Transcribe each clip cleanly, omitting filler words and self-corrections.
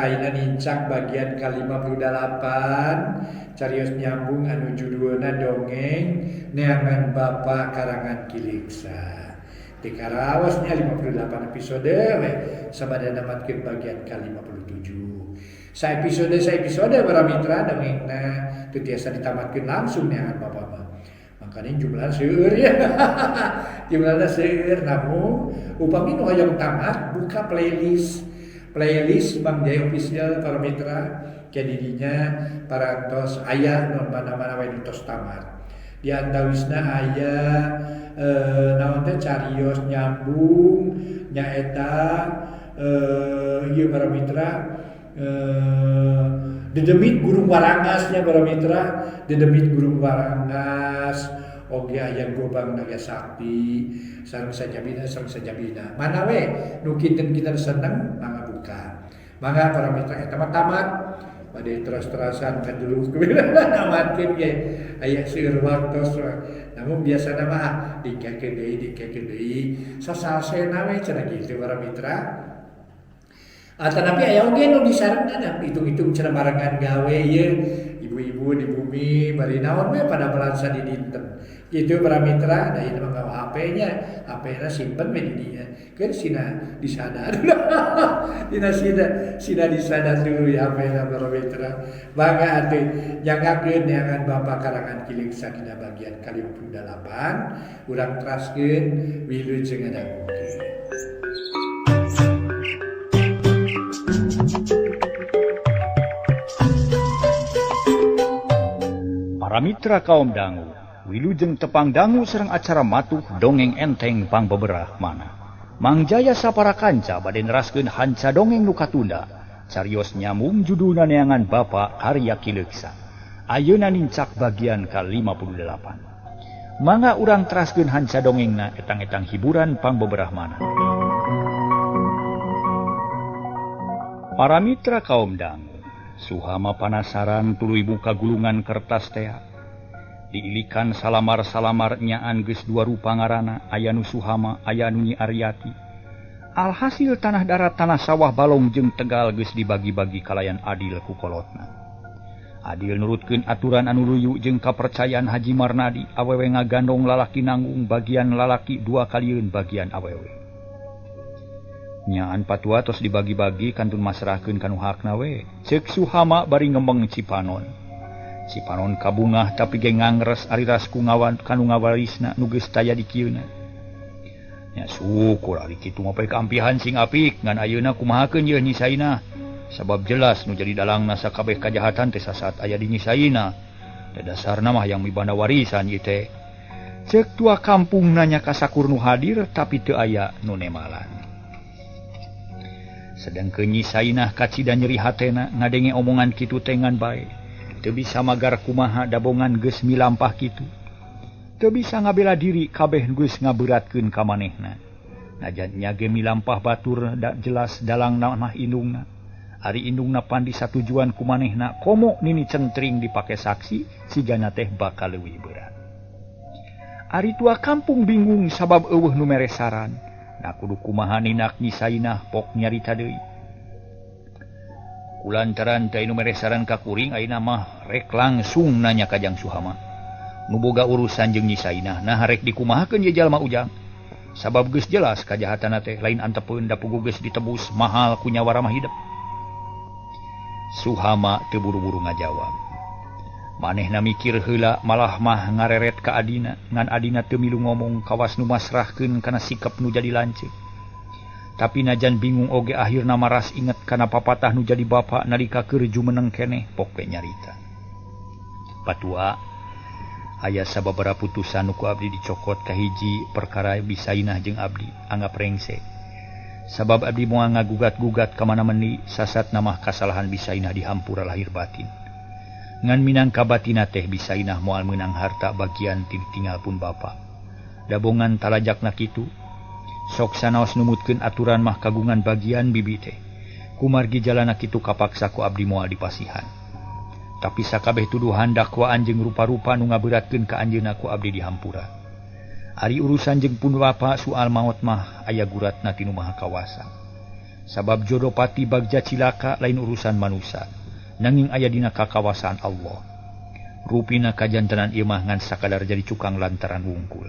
Ayeuna nincak bagian ke-58 carios nyambung anu judulna dongeng neangan Bapa karangan Kiliksa. Tikaraosnya 58 episode we sabada namatkeun bagian ke-57. Sa episode para mitra dongengna teu tiasa ditamatkeun langsung neangan Bapa mah. Makanya jumlahnya seueur ya. Jumlahnya seueur namun upami nu hoyong tamat buka playlist Bang Jaya Official para mitra kadidinya parantos aya non mana-mana we tos tamat. Di antawisna aya naon teh carios nyambung nyaeta ieu para mitra dedemit gurung warangasnya para mitra, dedemit gurung warangas oge aya gobang naga sakti sareng sajabina mana we nu kinten kita seneng mangga buka mangga para mitra eta mah tamat bade terus-terusan ka dulu namatkeun ge aya seueur waktos namun biasana mah dikekeun deui sasalsena we cenah kitu para mitra. Tetapi aya oge nu disarankan hitung-hitung cenah barengan gawe ye ibu-ibu di bumi bari naon we pada balansa di dinten. Kitu para mitra, da ieu mah gawa HP-nya, HP-na simpen we di dinya. Keun sina disadar. Dina sina disadar dulu ya HP-na para mitra. Mangga atuh jagakeun neangan Bapa karangan Kiliksa dina bagian ke-58 urang teraskeun wilujeng ngadangukeun. Para mitra kaum dangu, wilujeng tepang dangu sareng acara matuh dongeng enteng pangbeberah mana. Mang Jaya sapara kanca bade neraskeun hanca dongeng nu katunda. Carios nyambung judulna neangan Bapa karya Kiliksa. Ayeuna nincak bagian ke-58. Mangga urang teraskeun hanca dongengna etang-etang hiburan pangbeberah mana. Para mitra kaum dangu, suhama panasaran tuluy buka gulungan kertas teh. Diilikan salamar-salamar nyaan geus dua rupa ngaranna, aya nu Suhama, aya nu Nyi Aryati. Alhasil tanah darat tanah sawah balong jeung tegal geus dibagi-bagi kalayan adil ku kolotna. Adil nurutkeun aturan anu luyu jeung kapercayaan Haji Marnadi, awewe ngagandong lalaki nanggung bagian lalaki 2 kalieun bagian awewe. Nyaan patua tos dibagi-bagi kantun masrahkeun kanu hakna we. Ceuk Suhama bari ngembeng Cipanon. Cipanon kabungah tapi ge ngangres ariras ku ngawan kanu ngawarisna nu geus taya di kieuna. Nya syukur ari kitu mah poe kampihan sing apik ngan ayeuna kumahakeun ieu nyisaina. Sabab jelas nu jadi dalangna sakabeh kajahatan teh sasaat aya di nyisaina. Da dasarna mah yang mibanda warisan ieu teh. Ceuk tua kampung nanya kasakur nu hadir tapi teu aya nu nemalan. Sedengkeun nyisainah kacida nyeri hatena ngadenge omongan kitu teh ngan bae. Teu bisa magar kumaha dabongan geus milampah kitu. Teu bisa ngabela diri kabeh geus ngaberatkeun ka manehna. Najan nya ge milampah batur da jelas dalangna mah indungna. Ari indungna pandi satujuan ku manehna komo nini centring dipake saksi sigana teh bakal leuwih berat. Ari tua kampung bingung sabab eueuh nu mere saran. Na kudu kumaha ninak nyisainah pok nyarita deui. Kulantaran teh nu mere saran ka kuring ayeuna mah rek langsung nanya ka Jang Suhama. Nu boga urusan jeung nyisainah nah rek dikumahakeun ye jalma ujang. Sabab geus jelas kajahatana teh lain antepeun da puguh geus ditebus mahal ku nyawa ramah hidup. Suhama teu buru-buru ngajawab. Manehna mikir heula malah mah ngareret ka adina ngan adina teu milu ngomong kawas nu masrahkeun kana sikap nu jadi lanceuk. Tapi najan bingung oge akhirna maras inget kana papatah nu jadi bapa nalika keur jumeneng keneh pokpe nyarita. Patua aya sababaraha putusan nu ku abdi dicokot ka hiji perkara bisainah jeung abdi anggap rengse. Sabab abdi moal ngagugat-gugat ka mana-mani sasat namah kasalahan bisainah dihampura lahir batin. Ngan minangka batina teh bisainah moal meunang harta bagian ti ditinggal pun bapa. Dabongan talajakna kitu sok sanaos numutkeun aturan mah kagungan bagian bibi teh. Kumargi jalana kitu kapaksa ku abdi moal dipasihan. Tapi sakabeh tuduhan dakwaan jeung rupa-rupa nu ngaberatkeun ka anjeunna ku abdi dihampura. Ari urusan jeung pun bapa soal maot mah aya guratna ti nu Maha Kawasa. Sabab jodopati bagja cilaka lain urusan manusia, nanging aya dina kakawasaan Allah. Rupina kajantenan ieu mah ngan sakadar jadi cukang lantaran wungkul.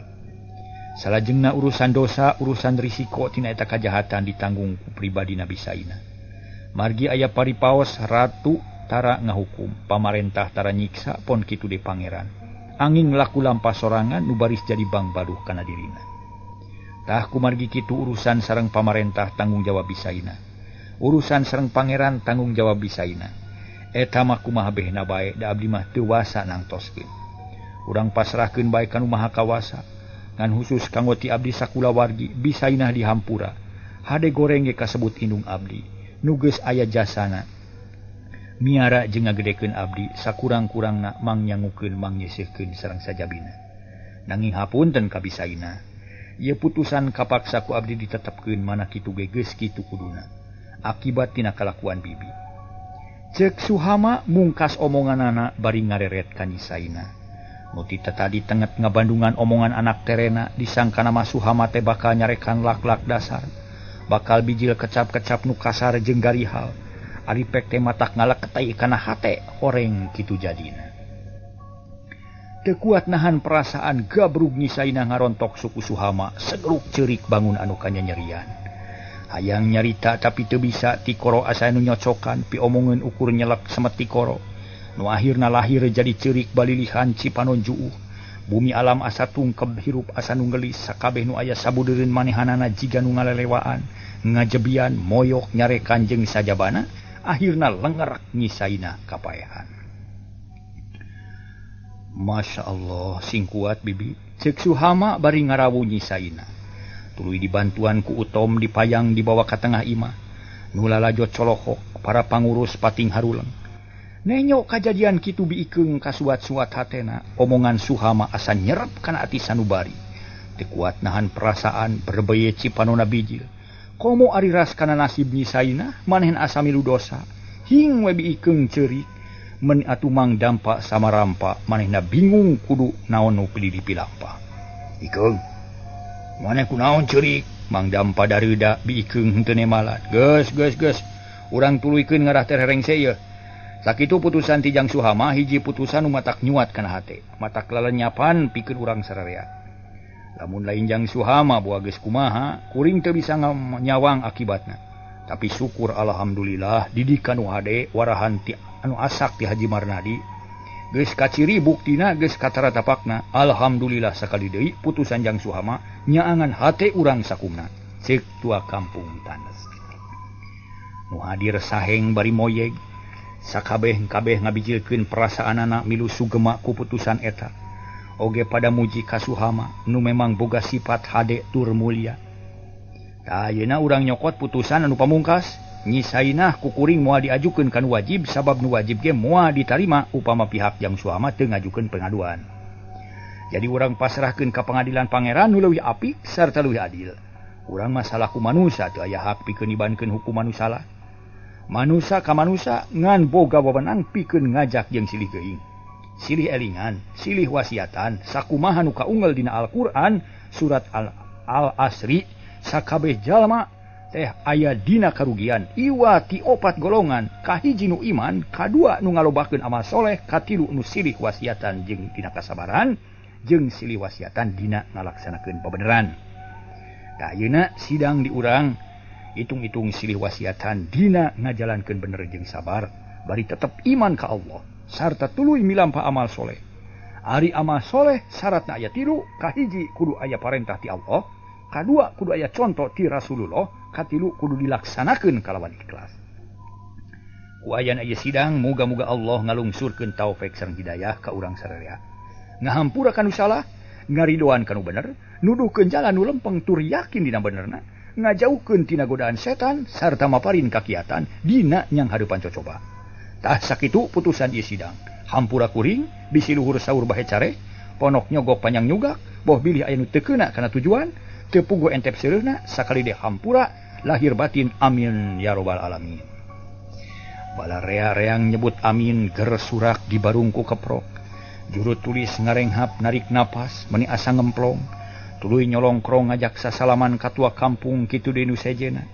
Salajengna urusan dosa, urusan risiko tina eta kajahatan ditanggung ku pribadina bisaina. Margi aya paripaos ratu tara ngahukum, pamarentah tara nyiksa pon kitu de pangeran. Angin laku lampah sorangan nu baris jadi bang baduh kana dirina. Tah kumargi kitu urusan sareng pamarentah tanggung jawab bisaina. Urusan sareng pangeran tanggung jawab bisaina. Eta mah kumaha behna bae da abdi mah teu wasa nangtoskeun. Urang pasrahkeun bae ka nu Maha Kawasa. Ngan khusus kanggo ti abdi sakulawargi bisaina dihampura. Hade goreng ge kasebut indung abdi. Nu geus aya jasana. Miara jeung ngagedekeun abdi sakurang-kurangna mang nyangukeun mang nyeseuhkeun sareng sajabina. Nanging hapunten ka bisaina. Ieu putusan kapaksa ku abdi ditetepkeun mana kitu ge geus kitu kuduna. Akibat tina kalakuan bibi. Ceuk Suhama mungkas omonganana bari ngareret ka Nyisaina. Muti tadi tenget ngabandungan omongan anak terena disangka nama Suhama teh bakal nyarekan lak-lak dasar. Bakal bijil kecap-kecap nu kasar jeung garihal. Ari pek teh matak ngaleketai kana hate horeng kitu jadina. Teu kuat nahan perasaan gabrug Nyisaina ngarontok suku Suhama segeruk ceurik bangun anu kanyanyerian. Hayang nyarita tapi teu bisa ti koro asa nu nyocokan pi omongeun ukur nyelek semet ti koro. Nu akhirna lahir jadi ceurik balilihan Cipanon Juuh. Bumi alam asa tungkeb hirup asa nu gelis sakabeh nu aya sabudeureun manehanana jiga nu ngalelewaan, ngajebian, moyok nyarekan jeung sajabana, akhirna lengerak Nyisaina kapaehan. Masya Allah sing kuat bibi. Ceuk Suhama bari ngarawu Nyisaina. Tuluy dibantuan ku Utom dipayang dibawa ka tengah imah. Nu lalajo colohok para pangurus pating haruleng. Nenyo kajadian kitu biikeung kasuat-suat hatena, omongan Suhama asa nyerep kana ati sanubari. Teu kuat nahan perasaan berbeye Cipanonna bijil. Komo ari ras kana nasib Nyisaina, manehen asa milu dosa. Hing we biikeung ceurik, men atuh mang dampa samarampa, manehna bingung kudu naon nu pilih dipilampa. Ikeung, maneh kunaon ceurik? Mang dampa dareuda biikeung henteu nemalan. Geus. Urang tuluykeun ngarah terhereng seueur. Sakitu putusan ti Jang Suhama hiji putusan nu matak nyuat kana hate, matak lalenyapan pikeun urang sararea. Lamun lain Jang Suhama boa geus kumaha, kuring teu bisa nyawang akibatna. Tapi syukur alhamdulillah didikan nu hade warahan ti anu asak ti Haji Marnadi geus kaciri buktina geus kataratapakna. Alhamdulillah sakali deui putusan Jang Suhama nyaangan hate urang sakumna. Ceuk tua kampung Tanes. Nu hadir saheng bari moyeg. Sakabeh-kabeh ngabijilkeun perasaanana milu sugema ku putusan eta. Oge pada muji ka Suhama nu memang boga sifat hade tur mulia. Tah ayeuna urang nyokot putusan anu pamungkas, Nyisaina ku kuring moal diajukeun kana wajib sabab nu wajib ge moal ditarima upama pihak Jang Suhama teu ngajukeun pengaduan. Jadi urang pasrahkeun ka pengadilan pangeran nu leuwih apik sarta leuwih adil. Urang masalah ku manusia teu aya hak pikeun nibankeun hukuman nu salah. Manusia ka manusia ngan boga wewenang pikeun ngajak jeung silih geuing. Silih elingan, silih wasiatan, sakumaha nu kaunggal dina Al-Qur'an surat Al-Asri, sakabeh jalma teh aya dina karugian iwa ti 4 golongan, kahiji nu iman, kadua nu ngalobakeun amal soleh, katilu nu silih wasiatan jeung dina kasabaran, jeung silih wasiatan dina ngalaksanakeun pabeneran. Da ayeuna sidang di urang hitung-hitung silih wasiatan dina ngajalankeun bener jeung sabar, bari tetep iman ka Allah sarta tuluy milampa amal soleh. Ari amal soleh syaratna aya 3, kahiji kudu aya parentah ti Allah, kadua kudu aya contoh ti Rasulullah, katilu kudu dilaksanakeun kalawan ikhlas. Ku ayan aya sidang muga-muga Allah ngalungsurkeun taufik sareng hidayah ka urang sararea. Ngahampura kanu salah, ngaridoan kanu bener, nuduhkeun jalan nu lempeng tur yakin dina benerna, ngajaukeun tina godaan setan sarta maparin kakiatan dina nyang hareupan cocoba. Tah sakitu putusan ieu sidang. Hampura kuring bisi luhur saur bahe care, ponok nyogok panjang nyugak, boh bilih aya nu teu keuna kana tujuan, teu puguh entep seureuna sakali de hampura lahir batin amin ya robbal alamin. Balarea reang nyebut amin ger surak di barungku keprok. Juru tulis ngarenghap narik napas meni asa ngemplong. Tuluy nyolongkrong ngajak sasalaman katua kampung kitu deui nu sejena.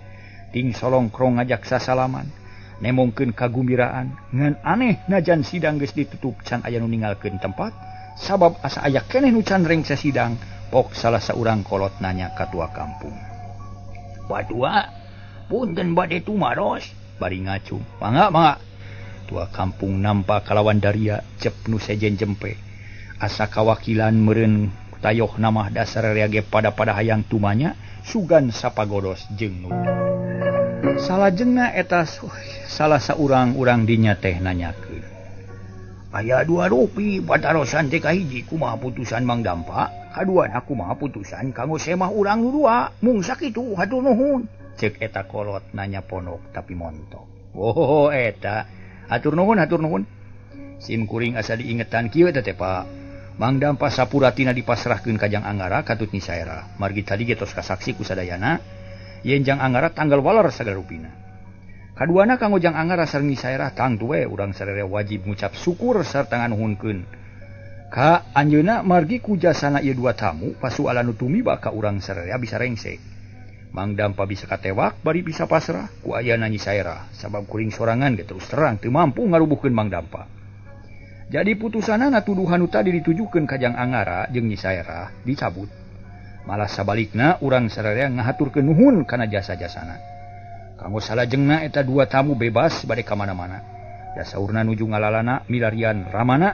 ting solongkrong ngajak sasalaman nemongkeun kagumbiraan ngan aneh najan sidang geus ditutup can aya nu ninggalkeun tempat sabab asa aya keneh nu can rengse sidang pok salah saurang kolot nanya ka tua kampung. "Batua, punten bade tumaros?" bari ngacung. Mangga. Tua kampung nampa kalawan daria cep nu sejen jempe. Asa kawakilan meureun tayoh nama dasar reage pada hayang tumanya sugan sapagodos jeung nu. Salajengna eta salah saurang urang dinya teh nanyakeun. "Aya 2 rupi patarosan teh kahiji kumaha putusan Mang Dampa? Kaduana kumaha putusan kanggo semah urang nu 2? Mung sakitu hatur nuhun." Ceuk eta kolot nanya ponok tapi montok. "Oh eta, hatur nuhun. Sim kuring asa diingetan kieu teh Pak. Mang Dampa sapuratina dipasrahkeun ka Jang Anggara katut Nyi Saera. Margi tadi ge tos kasaksi ku sadayana yen Jang Anggara tanggal waler sagala rupina. Kaduana kanggo Jang Anggara sareng Nyi Saera tangtu we urang sarere wajib ngucap syukur sarta nganuhunkeun ka anjeunna margi ku jasana ieu 2 tamu pasualan nu tumiba ka urang sarere bisa rengse. Mang Dampa bisa katewak bari bisa pasrah ku ayana Nyi Saera sabab kuring sorangan ge terus terang teu mampu ngarubuhkeun Mang Dampa. Jadi putusanana tuduhan nu tadi ditujukeun ka Jang Anggara jeung Nyi Saera dicabut. Malah sabalikna urang sararea ngahaturkeun nuhun kana jasa-jasana. Kanggo salajengna eta 2 tamu bebas bade ka mana-mana. Da saurna nuju ngalalana milarian ramana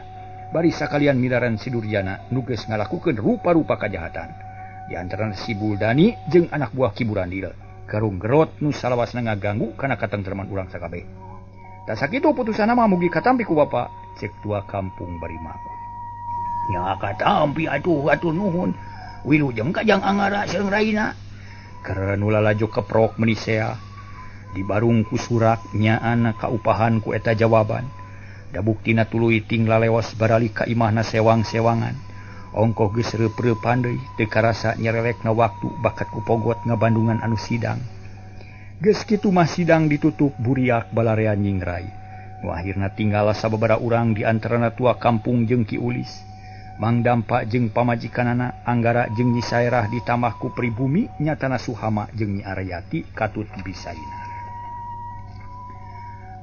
bari sakalian milaran si Durjana nu geus ngalakukeun rupa-rupa kajahatan. Di antara si Buldani jeung anak buah Ki Burandil garung gerot nu salawasna ngaganggu kana katentreman urang sakabeh. Da sakitu putusana mah mugi katampi ku Bapa, cek tua kampung bari makut. "Nya katampi atuh hatur nuhun. Wilujeng ka Jang Anggara sareng raina." Karena nu lalajo keprok menisea di barung ku surak nyaan kaupahan ku eta jawaban. Da buktina tuluy ting lalewas barali ka imahna sewang-sewangan. Ongkoh geus reup-reup pandai teu karasa nyerelekna waktu bakat ku pogot ngabandungan anu sidang. Geus kitu mah sidang ditutup buriak balarean nyingrai. Nu akhirna tinggal sababaraha urang di antarana tua kampung jeung Ki Ulis. Mang Dampa jeung pamajikanana Anggara jeung Nyi Saerah ditambah ku pribumi nyatana Suhama jeung Nyi Aryati katut bisaina.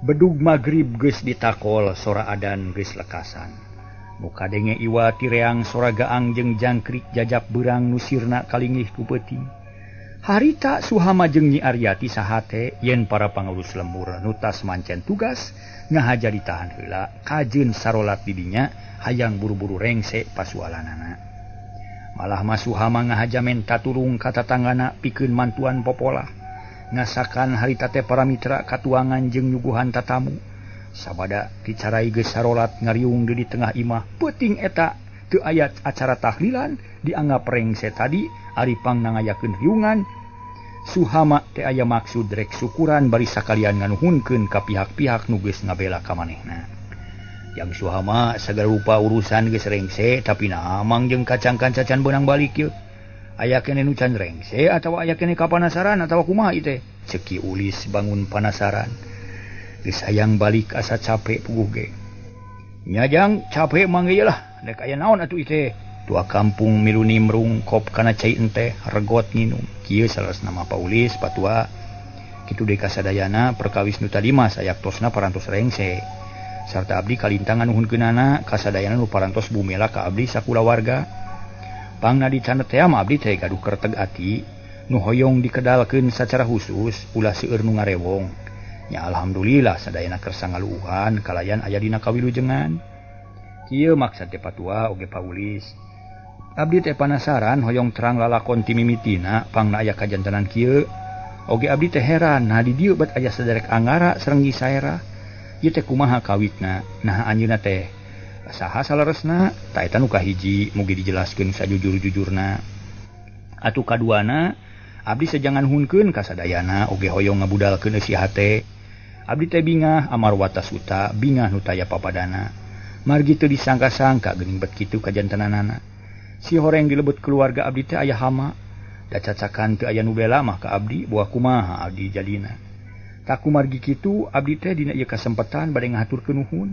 Bedug magrib geus ditakol sora adan geus lekasan. Nu kadenge iwa tireang sora gaang jeung jangkrik jajab beurang nu sirna kalingih ku peuting. Harita Suhama jeung Nyi Aryati sahate yen para pangurus lembur nu tas mancen tugas ngahaja ditahan heula kajeun sarolat di dinya hayang buru-buru rengse pasualanana. Malah mah Suhama ngahaja menta turung ka tatanggana pikeun mantuan popolah. Ngasakan harita teh para mitra katuangan jeung nyuguhan tatamu. Sabada dicarai geus sarolat ngariung di tengah imah peuting eta teu aya acara tahlilan dianggap rengse tadi ari pangnangayakeun riungan. Suhama teh aya maksud rek syukuran bari sakalian nganuhunkeun ka pihak-pihak nu geus ngabela ka manehna. Yang Suhama sagala rupa urusan geus rengse tapi naamang jeung kacang cacan benang balik ieu. Aya keneh nu can rengse atawa aya keneh kapanasaran atawa kumaha ieu teh? Ceuk Ki Ulis bangun panasaran. Geus hayang balik asa capek puguh ge. Nya Jang capek mangga ieu lah, rek aya naon atuh ieu teh? Tua kampung miluni merungkop kana cai ente regot nginum. Kieu salasna mah Paulis patua. Kitu deui kasadayana perkawis nu tadi mah sayaktosna parantos rengse. Sarta abdi kalintangan nuhunkeunana kasadayana nu parantos bumela ka abdi sakulawarga. Pangna dicanet teh mah abdi teh gaduh kerteg ati nu hoyong dikedalkeun sacara khusus ulah seueur nu ngarewong. Nya alhamdulillah sadayana kersa ngaluuhan kalayan aya dina kawilujengan. Kieu maksud teh patua oge Paulis. Abdi teh panasaran hoyong terang lalakon ti mimitina pangna aya kajantenan kieu. Oge abdi teh heran nah di dieu bet aya saderek Anggara sareng Nyi Saerah. Ieu teh kumaha kawitna? Nah anjeunna teh saha saleresna? Ta eta nu kahiji mugi dijelaskeun sajujur-jujurna. Atuh kaduana abdi sajangan hunkeun kasadayana oge hoyong ngabudalkeun eusi hate. Abdi teh bingah amarwata suta bingah nu taya papadana. Margi teu disangka-sangka geuning bet kitu kajantenanana. Si horeng dilebet keluarga abdi teh aya hama. Da cacakan teu aya nu bela mah ka abdi buah kumaha abdi jadina. Tak kumargi kitu abdi teh dina ieu kasempetan bade ngahaturkeun nuhun.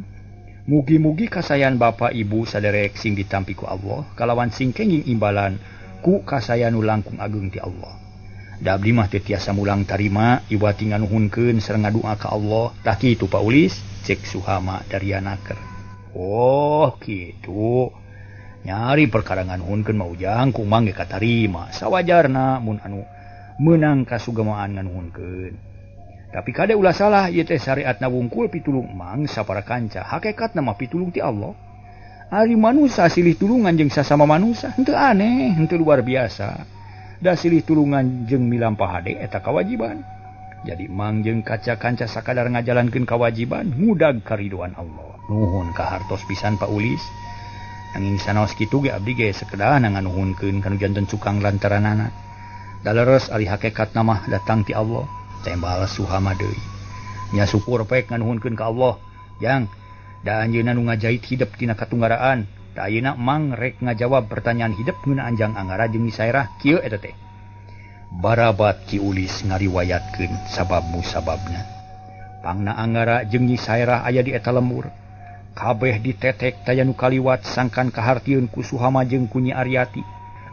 Mugi-mugi kasayan bapa ibu saderek sing ditampi ku Allah kalawan sing kenging imbalan ku kasayan nu langkung agung ti Allah. Da abdi mah teu tiasa mulang tarima iwati nganuhunkeun sareng ngadua ka Allah. Tah kitu Pak Ulis, cek Suhama Daryanaker. Oh kitu. Nyari perkara nganuhunkeun mah ujang kumang ge katarima. Sawajarna mun anu meunang kasugamaan nganuhunkeun. Tapi kade ulah salah ieu teh syariatna wungkul pitulung mang sapara kanca. Hakikatna mah pitulung ti Allah. Ari manusia silih tulungan jeung sasama manusia henteu aneh, henteu luar biasa. Da silih tulungan jeung milampah hade eta kawajiban. Jadi mang jeung kaca-kanca sakadar ngajalankeun kawajiban mudag karidoan Allah. Nuhun ka hartos pisan Pak Ulis. Nanging sanaos kitu ge abdi ge sakedah nganuhunkeun kanu janten cukang lantaranana. Daleres ari hakikatna mah datang ti Allah. Tembal Suhama deui. Nya syukur pek nganuhunkeun ka Allah. Jang, da anjeunna nu ngajait hidup tina katunggaraan. Da ayeuna mang rek ngajawab pertanyaan hidup ngeunaan Anjang Anggara jeung Nyisairah kieu eta teh. Barabat Ki Ulis ngariwayatkeun sabab-musababna. Pangna Anggara jeung Nyisairah aya di eta lembur. Kabeh ditetek taya nu kaliwat sangkan kahartieun ku Suhama jeung ku Nyi Aryati.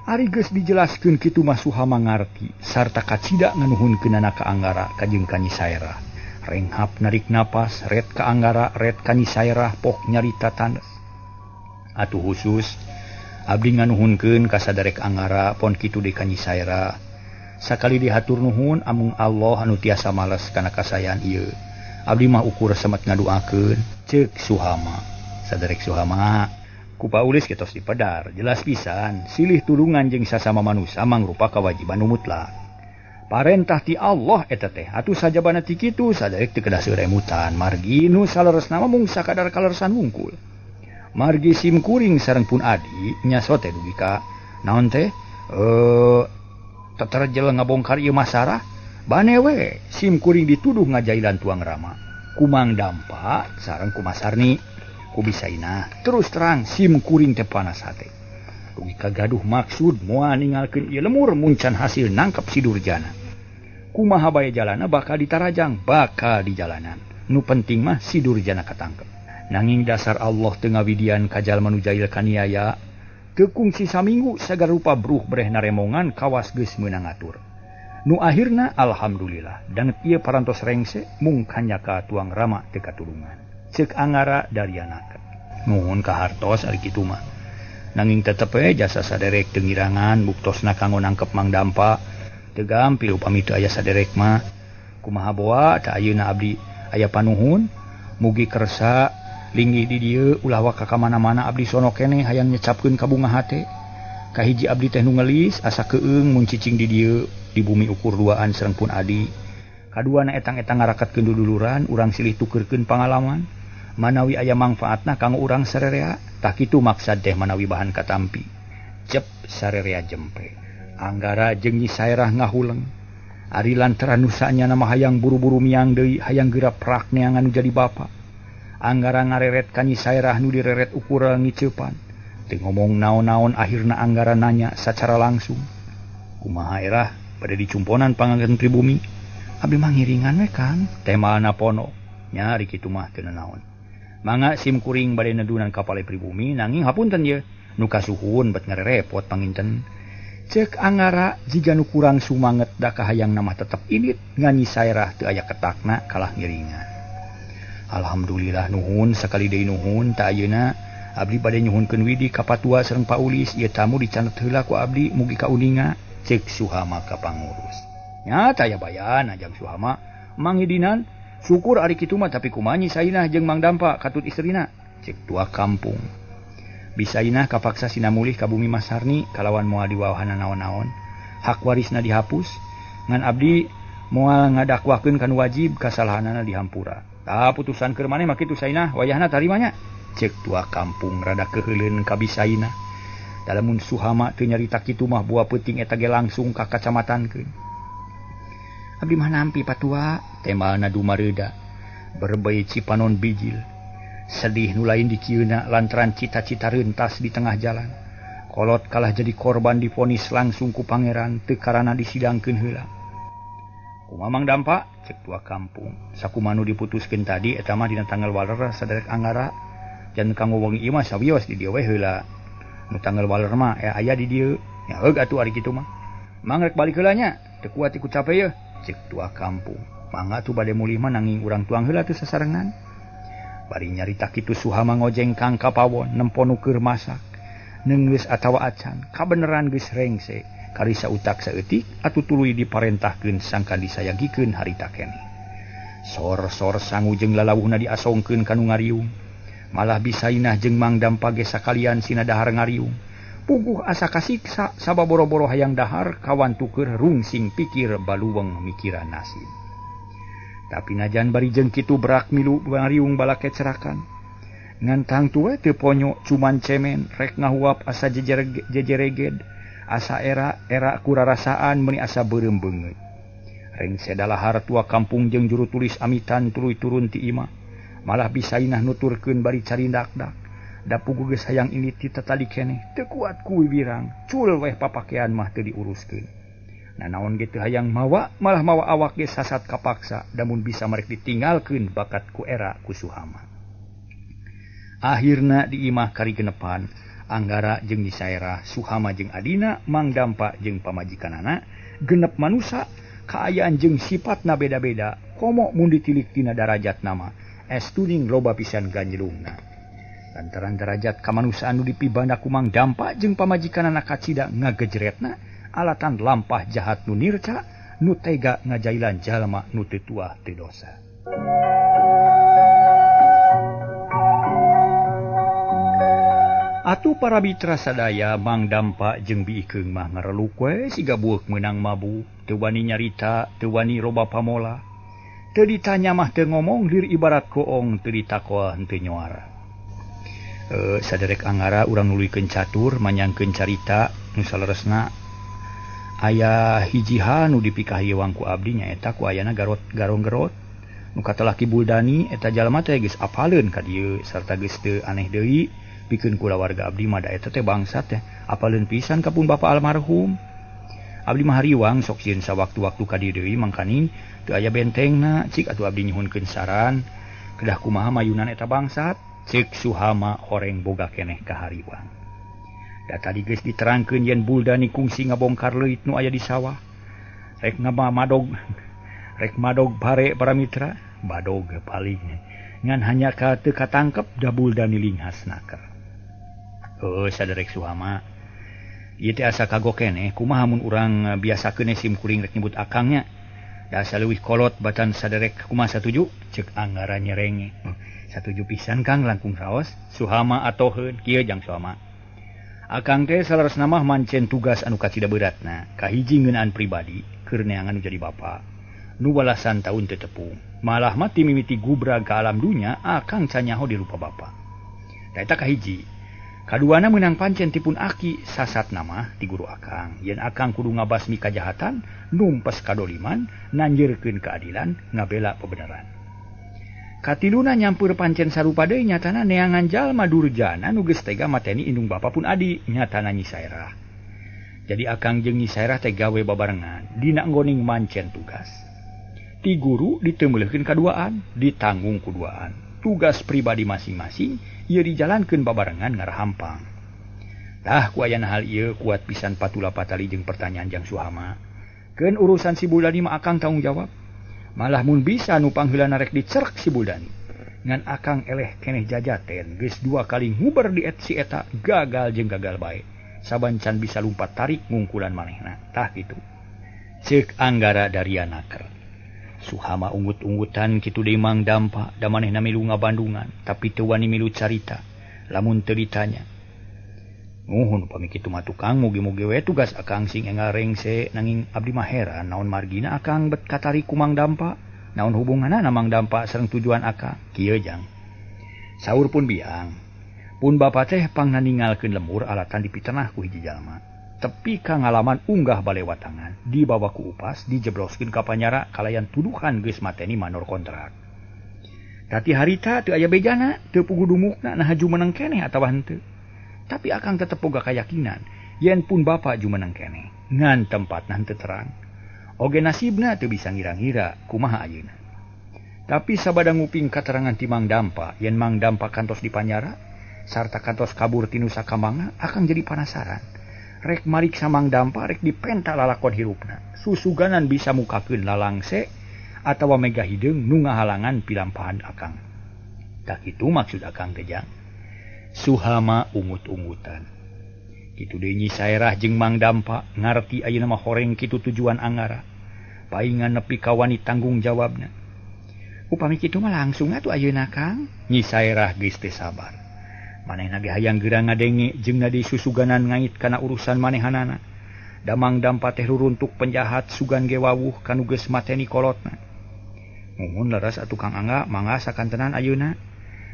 Ari geus dijelaskeun kitu mah Suhama ngarti sarta kacida nganuhunkeunana ka Anggara ka jeung ka Nyisairah. Renghap narik napas, red ka Anggara, red ka Nyisairah pok nyarita tandes. Atuh khusus abdi nganuhunkeun ka saderek Anggara pon kitu deui ka Nyisairah. Sakali dihatur nuhun amung Allah anu tiasa males kana kasayan ieu. Abdi mah ukur semet ngaduakeun ceuk Suhama. Saderek Suhama ku Pak Ulis kitos dipedar jelas pisan silih tulungan jeung sasama manusia mangrupa kawajiban nu mutlak. Parentah ti Allah eta teh atuh sajabana ti kitu saderek teu kedah seuremutan margi nu saleresna mung sakadar kaleresan wungkul. Margi sim kuring sareng pun adi nyaso teh dugi ka naon teh teterjel ngabongkar ieu masalah bane we sim kuring dituduh ngajailan tuang rama kumang dampa sareng kumasarni ku Bisaina terus terang sim kuring teh panas hate dugi ka gaduh maksud moal ningalkeun ieu lemur muncan hasil nangkep si Durjana kumaha bae jalana bakal ditarajang bakal di jalanan nu penting mah si Durjana katangkep. Nanging dasar Allah teu ngawidian ka jalma nu jail kaniaya teu kungsi saminggu sagar rupa bruh breh naremongan kawas geus meunang ngatur. Nu akhirna alhamdulillah danget ieu parantos rengse mung kanyaka tuang rama teu katulungan. Ceuk Anggara Daryanaker. Nuhun ka hartos ari kitu mah. Nanging tetep jasa saderek teu ngirangan buktosna kanggo nangkep Mang Dampa. Teu gampil upami teu aya saderek mah. Kumaha boa da ayeuna abdi aya panuhun mugi kersa linggih di dieu ulah waka ka mana-mana abdi sono keneh hayang nyecapkeun ka bunga hate. Kahiji abdi teh nu ngelis asa keueung mun cicing di dieu di bumi ukur duaan sareng pun adi. Kaduana etang-etang ngarakatkeun duduluran urang silih tukeurkeun pangalaman manawi aya mangfaatna kanggo urang sarerea. Tah kitu maksad teh manawi bahan katampi. Cep sarerea jempe. Anggara jeung Nyisairah ngahuleng. Ari lantaran nu saenyana mah hayang buru-buru miang deui hayang geura prak neangan nu jadi bapa. Anggara ngareret ka Nyisairah nu direret ukur ngiceupan. Teu ngomong naon-naon akhirna Anggara nanya sacara langsung. Kumaha erah pada dicumponan pangangkeun pribumi? Abdi mah ngiringan we Kang. Temana pono. Nya ari kitu mah teu naon. Mangga sim kuring bade nedunan ka pale pribumi nanging hapunten ye nu kasuhun bet ngarerepot panginten. Ceuk Anggara jiga nu kurang sumanget da kahayang nama tetep ilit ngan Nyisairah teu aya ketakna kalah ngiringan. Alhamdulillah nuhun sakali deui nuhun ta ayeuna abdi bade nyuhunkeun widi ka patua sareng Pak Ulis ieu tamu dicanet heula ku abdi mugi ka uninga ceuk Suhama ka pangurus. Nya taya bayan ajang Suhama mangidinan syukur ari kitu mah tapi kumaha Nyisainah jeung Mang Dampa katut istrina ceuk tua kampung. Bisainah kapaksa sinamulih ka bumi Masarni kalawan moal diwaohana naon-naon hak warisna dihapus ngan abdi moal ngadakwakeun kanu wajib kasalahanana dihampura. Tah putusan keur maneh mah kitu Sainah wayahna tarima nya ceuk tua kampung rada keheuleun ka Bisainah. Dalamun Suhama teu nyarita kitu mah buah peuting eta ge langsung ka kacamatankeun. Abdi mah nampi patua temalna dumareuda berbei cipanon bijil. Sedih nu lain dikieuna lantaran cita-cita reuntas di tengah jalan. Kolot kalah jadi korban divonis langsung ku pangeran teu karana disidangkeun heula. Kumaha Mang Dampa ceuk tua kampung. Sakumanu diputuskeun tadi eta mah dina tanggal waler saderek Anggara. Jan kanggo wengi ieu mah sawios di dieu we heula. Nu tanggal waler mah aya di dieu. Ya heug atuh ari kitu mah. Mang rek balik heula nya. teu kuat ikut capek ya, cek tua kampung. Mangga tuh bade mulih mah nanging urang tuang heula teu sasarengan. Bari nyarita kitu Suhama ngojeng Kang Kapawon nempon keur masak. Neunggeus atawa acan, kabeneran geus rengse. Karisa utak saeutik atuh tuluy diparentahkeun sangka disayagikeun harita keneh. Sor-sor sangu jeung lalawuhna diasongkeun kanu ngariung. Malah bisainah jeung Mang Dampa ge sakalian sina dahar ngariung. Puguh asa kasiksa sababoro-boro hayang dahar kawan tuker rungsing pikir baluweng mikiran nasib. Tapi najan bari jeung kitu berak milu ngariung balake cerakan. Ngantang tue teu ponyo cuman cemen rek ngahuap asa jejereged, asa era kurarasaan meuni asa beureum beungeut. Reng sedalahar tua kampung jeung juru tulis amitan tuluy turun ti imah. Malah bisainah nuturkeun bari carindakdak. Da puguh geus hayang ini ti tatali keneh teu kuat ku wirang, cul weh papakean mah teu diuruskeun. Nah naon gitu hayang malah mawa awak ge sasat kapaksa damun bisa merek ditinggalkeun bakat ku era ku Suhama. Akhirna di imah kari genepan Anggara jeung Nyisaerah, Suhama jeung adina, Mang Dampa jeung pamajikanana, genep manusa, kaayaan jeung sifatna beda-beda, komo mun ditilik tina darajat nama, estuning loba pisan ganjelungna. Lantaran derajat kamanusaan nu dipibanda ku Mang Dampa jeung pamajikanana kacida ngagejretna, alatan lampah jahat nu nirca, nu tega ngajailan jalma nu teu tuah teu dosa. Atuh para mitra sadaya, Mang Dampa jeung Biikeung mah ngareluk we siga bueuk meunang mabu, teu wani nyarita, teu wani roba pamola. Teu ditanya mah teu ngomong, lir ibarat koong teu ditakwa henteu nyoara. Saderek Anggara urang nuluykeun catur manyangkeun carita nu saleresna aya hiji nu dipikahi wangku abdi nyaeta ku ayana garong-gerot nu katelaki Buldani eta jalma teh geus apaleun ka dieu sarta geus teu aneh deui pikeun kulawarga abdi mah da eta teh bangsat teh apaleun pisan ka pun bapa almarhum. Abdi mah hariwang sok sieun sawaktu-waktu ka dieu deui mangkani teu aya bentengna cik atuh abdi nyuhunkeun saran kedah kumaha mayunan eta bangsat ceuk Suhama horeng boga keneh ka hariwang. Da tadi geus diterangkeun yen Buldani kungsi ngabongkar leuit nu aya di sawah. Rek madog bare para mitra, badog paling. Ngan hanya ka teu katangkep da Buldani linghas naker. Saderek Suhama. Ieu teh asa kagok keneh kumaha mun urang biasakeun sim kuring rek nyebut akangnya. Da asa leuwih kolot batan saderek kumaha satuju? Ceuk Anggara nyerenge. Satuju pisan Kang langkung raos. Suhama atoheun kieu jang Suhama. Akang teh salaresna mah mancen tugas anu kacida beuratna, kahiji ngeunaan pribadi keur neangan nu jadi bapa. Nu balasan taun teu tepung. Malah mah ti mimiti gubrag ka alam dunya akang canyaho di rupa bapa. Da eta kahiji. Kaduana meunang pancen tipun aki sasat nama ti guru akang. Yen akang kudu ngabasmi kajahatan, numpes kadoliman, nanjeurkeun keadilan, ngabela kebenaran. Katiluna nyampur pancen sarupa deui nyatana neangan jalma durjana nu geus tega mateni indung bapa pun adi nyatana Nyisaerah. Jadi akang jeung Nyisaerah teh gawe babarengan dina nggoning mancen tugas. Ti guru diteumeuleulkeun kaduaan, ditanggung kuduaan. Tugas pribadi masing-masing ieu dijalankeun babarengan ngarahampang. Tah ku ayana hal ieu kuat pisan patula patali jeung pertanyaan jang Suhama. Keun urusan si Buldani mah akang tanggung jawab. Malah mun bisa nu pangheulana rek dicerek si Buldani. Ngan akang eleh keneh jajaten geus 2 kali nguber di si eta gagal jeung gagal bae. Saban can bisa lumpat tarik ngungkulan manehna. Tah kitu. Ceuk Anggara Daryanaker. Suhama unggut-unggutan kitu deui Mang Dampa da manehna milu ngabandungan tapi teu wani milu carita lamun teu ditanya. Nuhun upami kitu mah tukang mugi-mugi we tugas akang sing enggal rengse nanging abdi mah heran naon margina akang bet katari ku Mang Dampa, naon hubunganna Mang Dampa sareng tujuan akang. Kieu jang. Saur pun biang. Pun bapa teh pangna ningalkeun lembur alatan dipitenah ku hiji jalma. Tepi ka ngalaman unggah balewatangan, dibawa ku upas, dijebloskeun ka panyara kalayan tuduhan geus mateni manor kontrak. Tati harita teu aya bejana, teu puguh dumukna nah jumeneng keneh atawa henteu. Tapi akang tetep boga kayakinan yen pun bapa jumeneng keneh ngan tempatna henteu terang. Oge nasibna teu bisa ngira-ngira kumaha ayeuna. Tapi sabada nguping katerangan ti Mang Dampa yen Mang Dampa kantos di panyara sarta kantos kabur ti Nusa Kambangan, akang jadi penasaran. rek mariksa Mang Dampa rek dipenta lalakon hirupna susuganan bisa mukakeun lalangse atawa mega hideung nu ngahalangan pilampahan akang. Tak itu maksud akang Gejang. Suhama ungut-ungutan. Kitu deui Nyi Saerah jeung Mang Dampa ngarti ayeuna mah horeng kitu tujuan Anggara. Paingan nepi ka wani tanggung jawabna. Upami kitu mah langsung atuh ayeuna Kang. Nyi Saerah geus teu sabar. Manehna ge hayang geura ngadenge jeung nadi susuganan ngait kana urusan manehanana. Da Mang Dampa teh ruruntuk penjahat sugan ge wawuh kanu geus mateni kolotna. Mumun leres atuh Kang Angga mangga sakantenan ayeuna.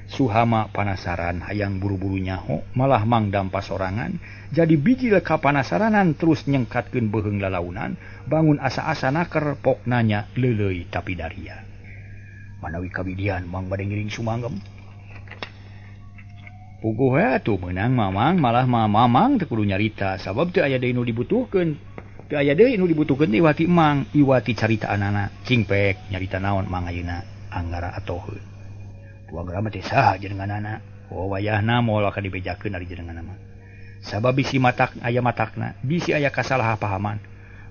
Suhama panasaran hayang buru-buru nyaho malah Mang Dampa sorangan jadi biji leka panasaranan terus nyengkatkeun beuheung lalaunan bangun asa-asana keur pok nanya leuleuy tapi daria. Manawi kawidian Mang bade ngiring sumanggem. Puguh we atuh meunang Mamang malah Mamang teu kudu nyarita sabab teu aya deui nu dibutuhkeun. Teu aya deui nu dibutuhkeun teh iwati Mang, iwati caritaanana. Cingpek nyarita naon Mang ayeuna Anggara atoheun. Tua gerama teh saha jenenganana. Oh wayahna moal ka dibejakeun ari jenenganana mah. Sabab bisi matak aya matakna, bisi aya kasalahpahaman.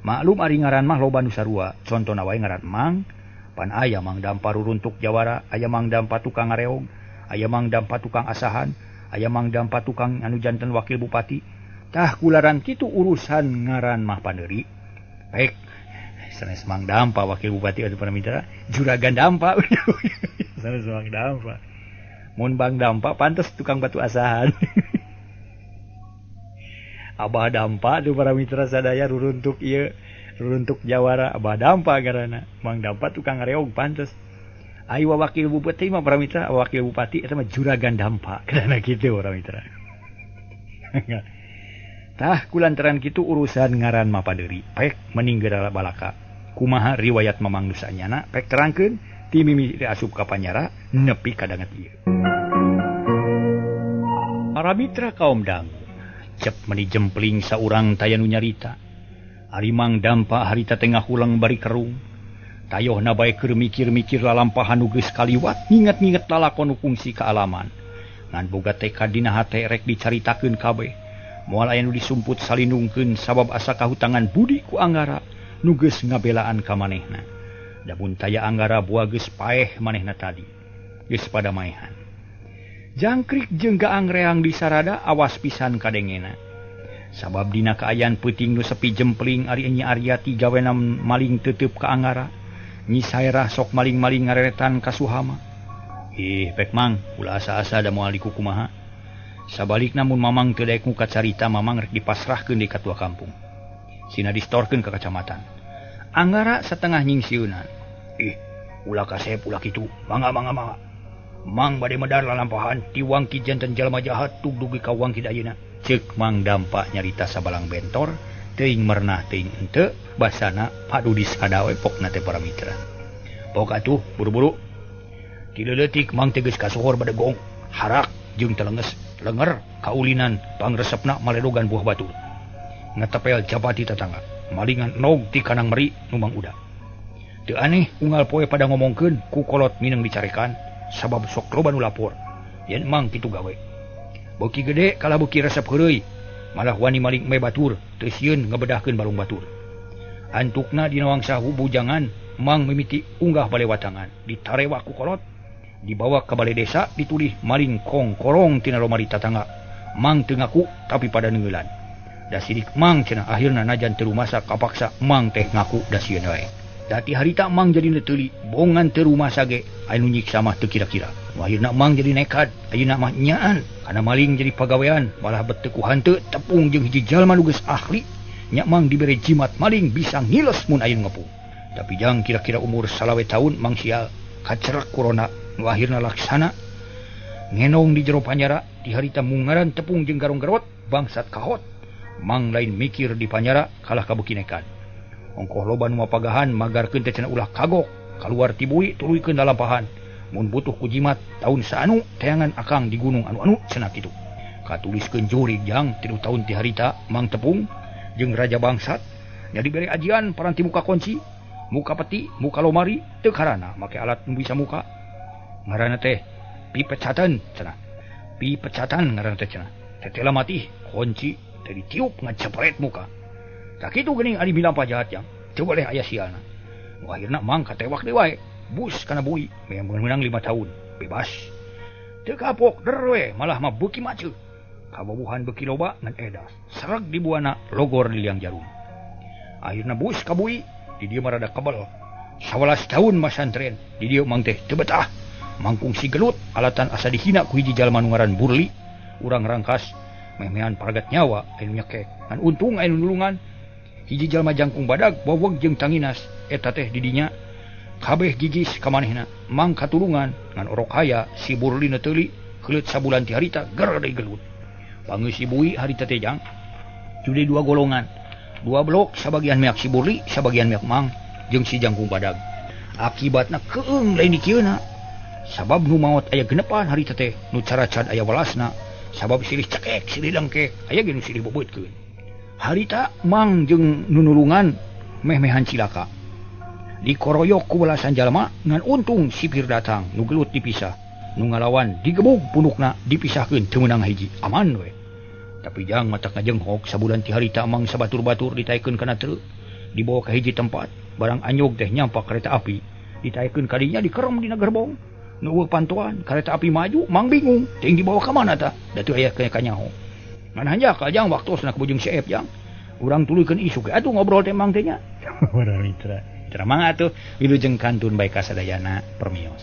Maklum ari ngaran mah loba nu sarua. Contona wae ngaran Mang, pan aya Mang Dampa ruruntuk jawara, aya Mang Dampa tukang ngareog, aya Mang Dampa tukang asahan, aya Mang Dampa tukang anu janten wakil bupati. Tah kularan kitu urusan ngaran mah paneuri. Baik. Sanes Mang Dampa wakil bupati atuh para mitra, Juragan Dampa. Sanes Mang Dampa. Mun Bang Dampa pantes tukang batu asahan. Abah Dampa tuh para mitra sadaya ruruntuk ieu, ruruntuk jawara Abah Dampa ngaranna. Mang Dampa tukang ngareog pantes. Ai wakil bupati mah para mitra, wakil bupati eta mah Juragan Dampa. Karena kitu para mitra. Tah kulantaran kitu urusan ngaran mah padeuri. Pek mending geura balaka. Kumaha riwayat Mamang Nusanyana pek terangkeun ti mimiti asup ka panyara nepi ka danget ieu. Para mitra kaum dangu cep meuni jempling saurang taya nu nyarita. Ari Mang Dampa harita tengah hulang bari kerung. Tayohna bae keur mikir-mikir lalampahan nu geus kaliwat nginget-nginget lalakon nu kungsi ka alaman. Ngan boga tekad dina hate rek dicaritakeun kabeh. Moal aya nu disumput salindungkeun sabab asa kahutangan budi ku Anggara. Nu geus ngabelaan ka manehna. Da mun taya Anggara buah geus paeh manehna tadi. Geus pada maehan. Jangkrik jeung gaang reang di sarada awas pisan kadengena. Sabab dina kaayaan peuting nu sepi jempling ari Nyi Aryati gawena maling teuteup ka Anggara. Nyi Saerah sok maling-maling ngareretan ka Suhama. Pek Mang, ulah asa-asa da moal dikukumaha. Sabalikna mun Mamang teu daek muka carita Mamang rek dipasrahkeun di katua kampung. Sina distorkeun ke kecamatan. Anggara setengah nyingsieunan. Ulah kasep ulah kitu. Mangga. Mang bade medar lalampahan ti wangki janten jalma jahat tug dugi ka wangki ayeuna. Ceuk Mang Dampa nyarita sabalang bentor, teuing mernah teuing henteu, basana padu diskadawe pokna teh para mitra. Pok atuh buru-buru. Ti leutik Mang teh geus kasuhor bade gong, harak jeung telenges, lenger kaulinan pangresepna maledogan buah batu. Ngetepel japati tetangga malingan nog ti kanang meri numang uda. Teu aneh unggal poe pada ngomongkeun ku kolot mineng dicarekan sabab sok loba nu lapor yen Mang kitu gawe. Beuki gede kala beuki resep heureuy malah wani maling me batur teu sieun ngebedahkeun balung batur. Antukna dina wangsa bujangan Mang mimiti unggah bale watangan ditarewa ku kolot dibawa ka balai desa ditulih maling kongkorong tina lomari tetangga. Mang teu ngaku tapi pada neungelan. Da sidik Mang cenah akhirna najan teu rumasa kapaksa Mang teh ngaku da sieun wae. Dati harita Mang jadi neteuli bongan teu rumasa ge anu nyiksa mah teu kira-kira. Akhirna Mang jadi nekad ayeuna mah nyaan kana maling jadi pagawean malah beteu ku hanteu tepung jeung hiji jalma nu geus ahli nya Mang dibere jimat maling bisa ngiles mun ayeuna ngepung. Tapi jang kira-kira umur 20 tahun Mang sial kacerek corona nu akhirna laksana ngenong di jero panyara di harita mungaran tepung jeung garong-garot bangsat kahot. Mang lain mikir di panyara kalah kabeuki nekat. Ongkoh loba nu mapagahan magarkeun teh cenah ulah kagok kaluar ti bui tuluykeun lalampahan. Mun butuh ku jimat taun saanu teangan akang di gunung anu-anu cenah kitu. Katuliskeun jurig jang 3 taun ti harita Mang tepung jeung raja bangsat nya dibere ajian paranti muka kunci, muka peti, muka lomari teu karana make alat nu bisa muka. Ngaranna teh pipecatan cenah. Pipecatan ngaranna teh cenah. Tetela mati kunci tadi tiup ngacepret muka. Tak kitu geuning ari bilang pajahat yang teu boleh aya sialna. Nu akhirna mang katewak deui wae. Bus kana bui, menang 5 tahun, bebas. Teu kapok der we, malah mah beuki maceu. Kabobuhan beuki loba ngan edas. Sereg di buana logor di liang jarum. Akhirna bus ka bui, di dieu mah rada kebel. 11 tahun masantren, di dieu mang teh teu betah. Mangkung si gelut alatan asa dihina ku hiji jalma nu ngaran Burli. Urang rangkas memehan paragat nyawa anu nyekek. Ngan untung anu nulungan hiji jalma jangkung badag baweg jeung tanginas eta teh di dinya kabeh gigis ka manehna. Mang katulungan ngan orok haya si Burli na teuli heuleut sabulan ti harita ger deui gelut. Pangeus si bui harita teh jang jadi 2 golongan. 2 blok sabagian meak si Burli, sabagian meak mang jeung si jangkung badag. Akibatna keung lain di kieuna. Sabab nu maot aya genepan harita teh nu caracad aya welasna. Sabab silih cekek, silih dengkek, aya ge nu silih beubeutkeun. Harita mang jeung nu nulungan meh-mehan cilaka. Dikoroyok ku belasan jalma ngan untung sipir datang nu gelut dipisah. Nu ngalawan digebug punukna dipisahkeun teu meunang hiji. Aman we. Tapi jang matak ngajenghok sabulan ti harita mang sabatur-batur ditaekeun kana truk. Dibawa ka hiji tempat, barang anyog teh nyampak kereta api. Ditaekeun ka dinya dikerem dina gerbong. Nu pantuan kereta api maju mang bingung ting dibawa ka mana tah da teu aya ka nyaho ngan hanjak ajang waktosna ka bujung Syekh jang urang tuluykeun isu ge atuh ngobrol teh mang teh nya mitra mang atuh wilujeng kantun bae kasadayana permios.